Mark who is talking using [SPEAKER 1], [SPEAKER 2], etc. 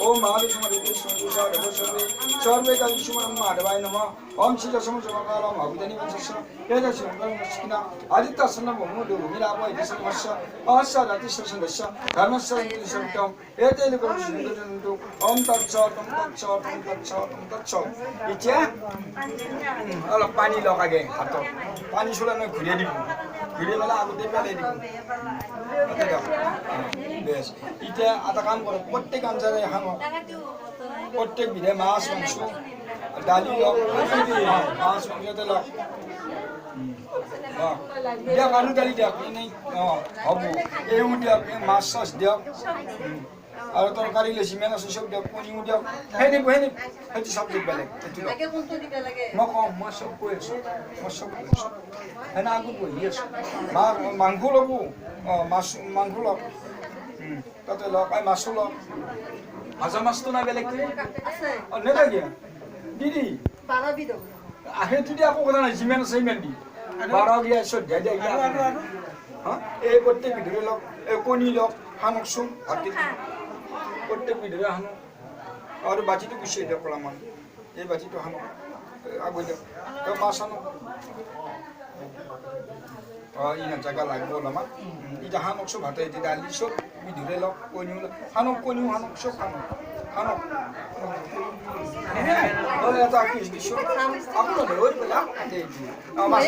[SPEAKER 1] ओम महाविष्णु सर्वे कालीशुमं माधवाय नमः ओम श्रीलक्ष्मणसमकालं अभिधनि वंशस्य एतस्मिन् आदित्य सन्नभूमो मिलापय दिशमस्य अस्य रातिसंगस्य धर्मस्य सत्यम् एतेन करुणिन्दन्तु ओम तत्सत् इच्छा अलग पानी लगागे हाथ पानी सुलाने घुरिए দিব ঘুরিয়ে মেলা আগতে পেলাই দিব বেশ এটা আটা কাম করো প্রত্যেক আঞ্জারে হানো প্রত্যেক বিধে মাছ মাংস ডালি হোক মাছ মাংসতে লগ দিয়ক আলু দালি দিয়ক এনেই হ'ব এইও দিয়ক মাছ চাছ দিয়ক আৰু তৰকাৰী লেচি মেলা চব দিয়ক কণীও দিয়ক সেইটো চাবজেক্ট বেলেগ মই কওঁ মই চব কৈ আছোঁ সেনে আগত বহি আছোঁ মাংস ল'ব মাংস লওক তাতে লওক মাছো লওক ভাজা মাছটো নাই বেলেগ নেথাকে দিদি সেইটো দি আকৌ কথা নাই যিমান আছে সিমান দি 12 দিয়া 14 দিয়া এই প্ৰত্যেক ভিতৰে লওক কণী লওক হানকচোন প্রত্যেক ভিতরে হানো আর বাজিটো গুছিয়ে দিও কলামান এই বাজিটো হানো আগুই দিও তো মাছ হানো ইনা জায়গা লাগবো লামা ইটা হানক সব হাতে দি ডালি সব ভিতরে লক কনিউ হানক সব হানক ওলে তা কি দিছো আপনি ওই বলা